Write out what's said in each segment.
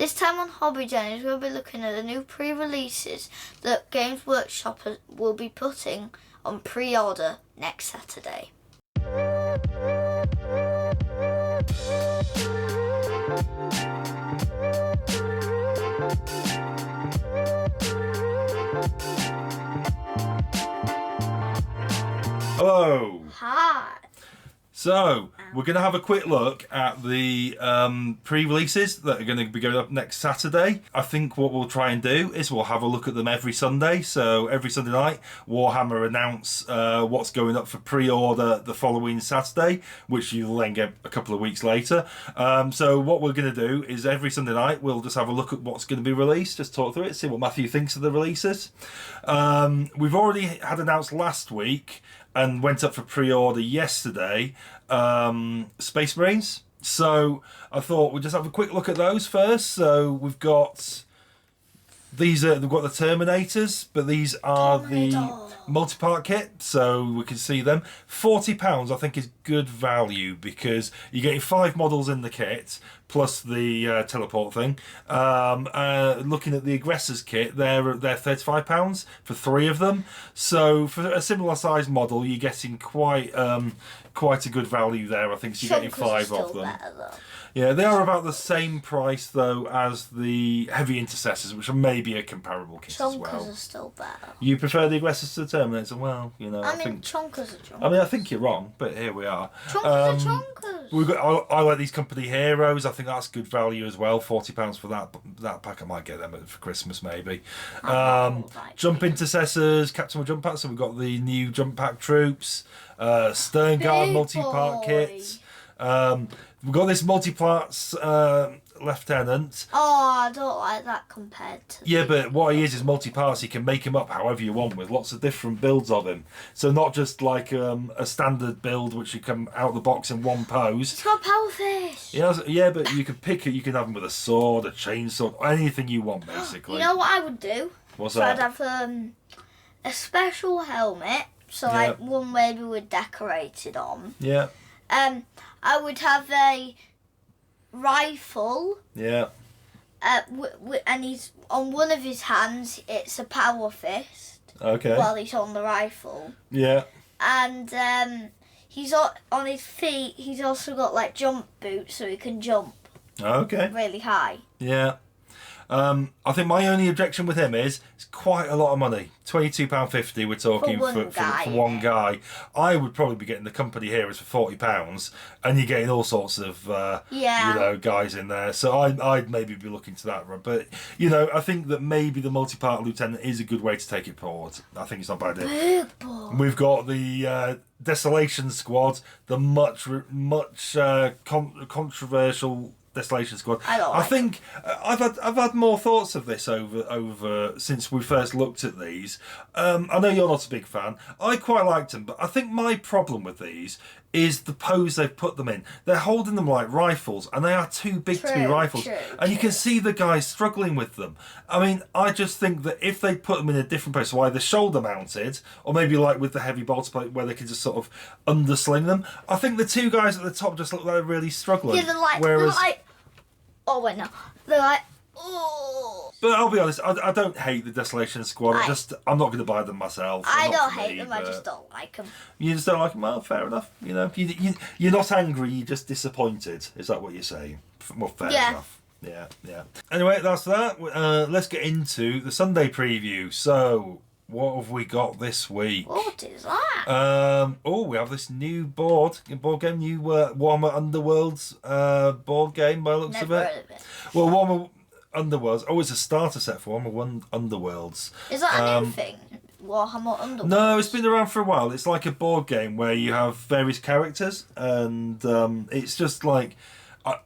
This time on Hobby Journeys, we'll be looking at the new pre-releases that Games Workshop will be putting on pre-order next Saturday. Hello. Hi. So, we're going to have a quick look at the pre-releases that are going to be going up next Saturday. I think what we'll try and do is we'll have a look at them every Sunday. So, every Sunday night, Warhammer announce what's going up for pre-order the following Saturday, which you'll then get a couple of weeks later. So, what we're going to do is every Sunday night, we'll just have a look at what's going to be released, just talk through it, see what Matthew thinks of the releases. We've already had announced last week and went up for pre-order yesterday, Space Marines. So I thought we'd just have a quick look at those first. So we've got they've got the Terminators, but these are the multi-part kit, so we can see them. £40 I think is good value because you're getting 5 models in the kit plus the teleport thing. Looking at the Aggressors kit, they're £35 for 3 of them. So for a similar size model, you're getting quite a good value there. I think so you're getting 5 of them. Yeah, they are about the same price though as the Heavy Intercessors, which are maybe a comparable kit as well. Chonkers are still better. You prefer the Aggressors to the Terminators? Well, you know, I think Chonkers are Chonkers. I mean, I think you're wrong, but here we are. Chonkers are Chonkers. I like these Company Heroes. I think that's good value as well. £40 for that pack. I might get them for Christmas maybe. Jump Intercessors, Captain Jump Pack. So we've got the new Jump Pack troops. Stern Guard multi-part kits. We've got this multi-parts Lieutenant. Oh, I don't like that compared to... Yeah, but what he is multi-parts. You can make him up however you want with lots of different builds of him. So not just like a standard build which you come out the box in one pose. He's got power fish. Yeah, but you can pick it. You can have him with a sword, a chainsaw, anything you want basically. You know what I would do? What's so that? I'd have a special helmet. So like one maybe with decorated on. Yeah. I would have a rifle. Yeah. And he's on one of his hands. It's a power fist. Okay. While he's on the rifle. Yeah. And he's on his feet. He's also got like jump boots, so he can jump. Okay. Really high. Yeah. I think my only objection with him is it's quite a lot of money. £22.50 we're talking for one guy. I would probably be getting the Company Heroes for £40 and you're getting all sorts of guys in there. So I'd maybe be looking to that. But, I think that maybe the multi-part Lieutenant is a good way to take it forward. I think it's not a bad idea. We've got the Desolation Squad, the much controversial Desolation Squad. I think I've had more thoughts of this over since we first looked at these. I know you're not a big fan. I quite liked them, but I think my problem with these is the pose they've put them in. They're holding them like rifles, and they are too big to be rifles. And you can see the guys struggling with them. I mean, I just think that if they put them in a different pose, so either shoulder mounted, or maybe like with the heavy bolter plate where they can just sort of undersling them. I think the 2 guys at the top just look like they're really struggling. Yeah, they're like, oh wait, no. They're like, oh. But I'll be honest, I don't hate the Desolation Squad. I'm not going to buy them myself. I don't hate them, I just don't like them. You just don't like them? Well, fair enough. You're not angry, you're just disappointed. Is that what you're saying? Well, fair enough. Yeah. Anyway, that's that. Let's get into the Sunday preview. So, what have we got this week? What is that? We have this new board game, new Warhammer Underworlds board game by the looks of it. Never heard of it. Well, Warhammer Underworlds. Oh, it's a starter set for Warhammer Underworlds. Is that a new thing? Warhammer Underworlds? No, it's been around for a while. It's like a board game where you have various characters, and it's just like...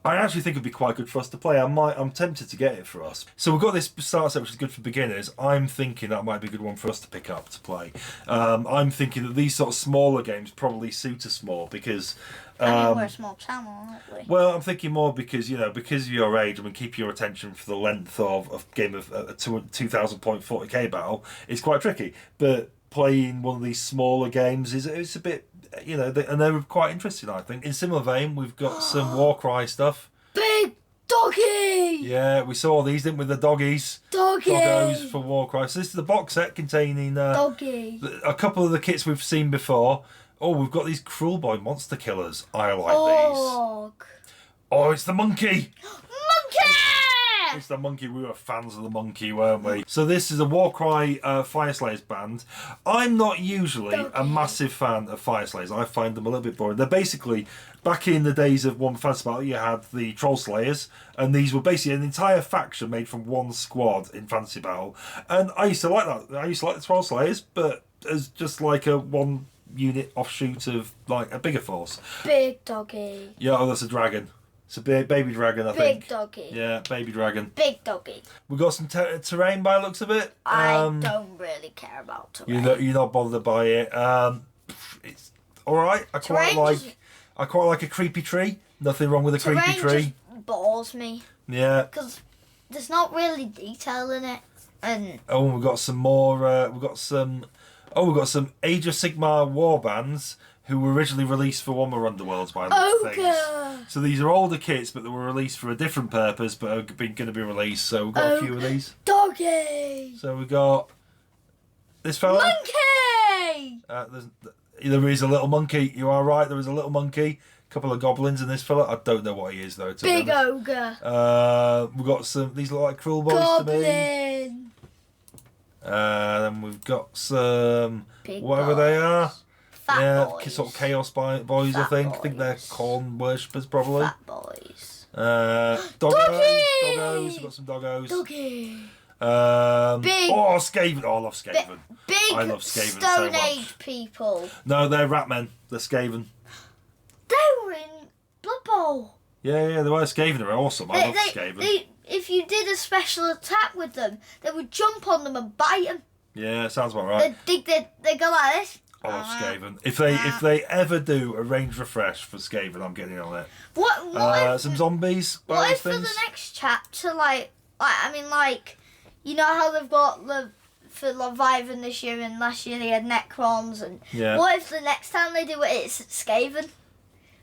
I actually think it'd be quite good for us to play. I'm tempted to get it for us. So we've got this starter set which is good for beginners. I'm thinking that might be a good one for us to pick up to play. I'm thinking that these sort of smaller games probably suit us more because... we're a small channel, aren't we? Well, I'm thinking more because of your age, I mean, keep your attention for the length of a game of a 2,000 point 40k battle is quite tricky. But playing one of these smaller games it's a bit... and they were quite interesting, I think. In similar vein, we've got some Warcry stuff. Big Doggy! Yeah, we saw these, didn't we? The doggies. Doggy! Doggos for Warcry. So this is the box set containing Doggy. a couple of the kits we've seen before. Oh, we've got these Cruel Boy monster killers. I like these. Oh, it's the monkey! Monkey! It's the monkey. We were fans of the monkey, weren't we? So this is a Warcry Fire Slayers band. I'm not usually a massive fan of Fire Slayers. I find them a little bit boring. They're basically, back in the days of One Fantasy Battle, you had the Troll Slayers, and these were basically an entire faction made from one squad in Fantasy Battle. And I used to like that. I used to like the Troll Slayers, but as just like a one unit offshoot of like a bigger force. Big doggy. Yeah, oh, that's a dragon. It's a baby dragon, I think. Big doggy. Yeah, baby dragon. Big doggy. We've got some terrain by the looks of it. I don't really care about terrain. You're not bothered by it. It's all right. I quite like a creepy tree. Nothing wrong with a creepy tree. Just bores me. Yeah. Because there's not really detail in it. And we've got some more. We've got some Age of Sigmar warbands who were originally released for Warhammer Underworlds by the looks of things. So these are older kits, but they were released for a different purpose, but are going to be released. So we've got a few of these. Doggy! So we got this fella. Monkey! There is a little monkey. You are right. There is a little monkey. A couple of goblins in this fella. I don't know what he is though. Big ogre. We've got some. These look like Cruel Boys Goblin. to me. Then we've got some. Big whatever boys. they are. Fat boys. Sort of chaos boys. Fat I think. boys. I think they're corn worshippers probably. Fat boys. Doggos. Doggy! Doggos. We've got some doggos. Doggy. Big. Oh, Skaven. Oh, I love Skaven. Big I love Skaven Stone so much. Age people. No, they're Ratmen. They're Skaven. They were in Blood Bowl. Yeah, they were Skaven. They're awesome. I love Skaven. If you did a special attack with them, they would jump on them and bite them. Yeah, sounds about right. They go like this. I love Skaven. If they ever do a range refresh for Skaven, I'm getting on it. What if some zombies? What if for the next chapter, you know how they've got for Leviathan this year and last year they had Necrons and what if the next time they do it it's Skaven?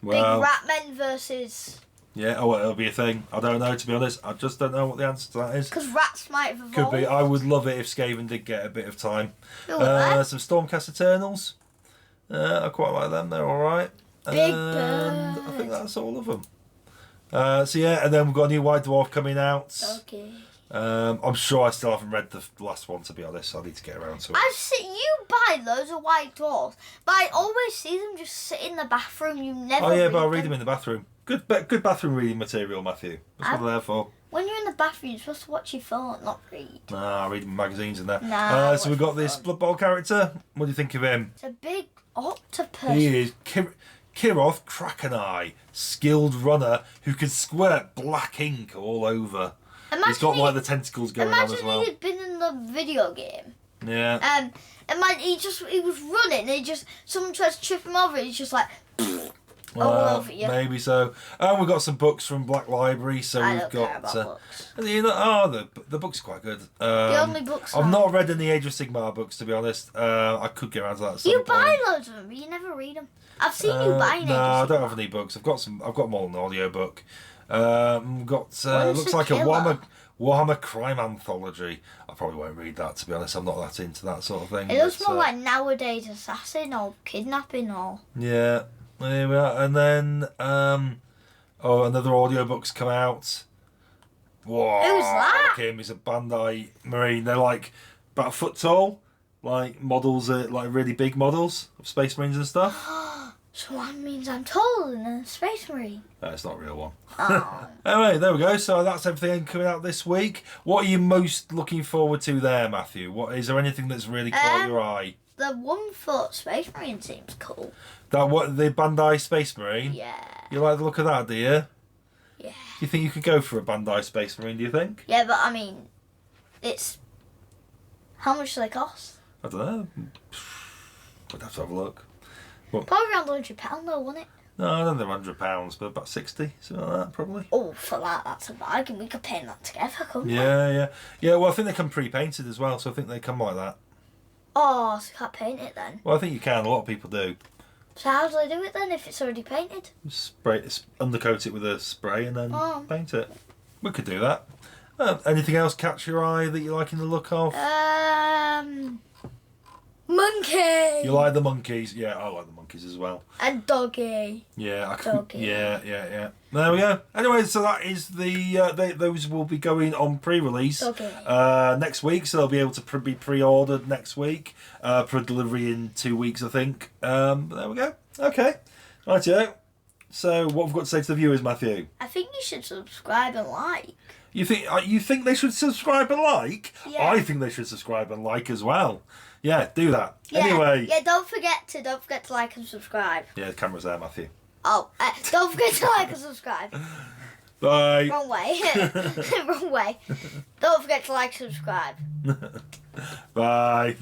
Well, Big Ratmen versus. Yeah, it'll be a thing. I don't know, to be honest. I just don't know what the answer to that is. Because rats might have evolved. Could be. I would love it if Skaven did get a bit of time. Some Stormcast Eternals. I quite like them. They're all right. Big Bird. I think that's all of them. And then we've got a new White Dwarf coming out. Okay. I'm sure I still haven't read the last one, to be honest. So I need to get around to it. I've seen you buy loads of White Dwarfs, but I always see them just sit in the bathroom. You never. Oh yeah, but I'll read them in the bathroom. Good bathroom reading material, Matthew. That's what they're there for. When you're in the bathroom, you're supposed to watch your phone, not read. Nah, reading magazines and that. Nah, so we've got this Blood Bowl character. What do you think of him? It's a big octopus. He is Kiroth Krakeneye, skilled runner who can squirt black ink all over. He's got like the tentacles going on as well. Imagine he'd been in the video game. Yeah. He was running and someone tried to trip him over and he's just like all over you. Maybe so. And we've got some books from Black Library, so I we've don't got care about books. the books are quite good. The only books I've not read any Age of Sigmar books, to be honest. I could get around to that at some You point. buy loads of them, but you never read them. I've seen you buying No, I don't have any books. I've got them all in the audio book. We've got looks like a Warhammer crime anthology. I probably won't read that, to be honest. I'm not that into that sort of thing. It looks more like nowadays assassin or kidnapping or. Yeah, there we are. And then another audiobook's come out. Whoa! Who's that? Kim is a Bandai Marine. They're like about a foot tall, like models, like really big models of Space Marines and stuff. So that means I'm taller than a Space Marine. It's not a real one. Oh. Anyway, there we go. So that's everything coming out this week. What are you most looking forward to there, Matthew? Is there anything that's really caught your eye? The 1 foot Space Marine seems cool. The Bandai Space Marine? Yeah. You like the look of that, do you? Yeah. Do you think you could go for a Bandai Space Marine, do you think? Yeah, but I mean, it's. How much do they cost? I don't know. We'd have to have a look. Probably around £100 though, wouldn't it? No, I don't think £100, but about 60, something like that, probably. Oh, for that's a bargain. We could paint that together, couldn't we? Yeah. Well, I think they come pre-painted as well, so I think they come like that. Oh, so you can't paint it then? Well, I think you can. A lot of people do. So how do they do it then if it's already painted? Undercoat it with a spray and then paint it. We could do that. Anything else catch your eye that you like in the look of? Monkey. You like the monkeys? Yeah, I like the monkeys as well. And doggy. Yeah, Doggy. yeah. There we go. Anyway, so that is those will be going on pre-release next week, so they'll be able to be pre-ordered next week for delivery in 2 weeks, I think. There we go. Okay, rightio. So, what we've got to say to the viewers, Matthew? I think you should subscribe and like. You think they should subscribe and like? Yeah. I think they should subscribe and like as well. Yeah, do that. Yeah. Anyway. Yeah, don't forget to like and subscribe. Yeah, the camera's there, Matthew. Oh, don't forget to like and subscribe. Bye. Wrong way. Wrong way. Don't forget to like and subscribe. Bye.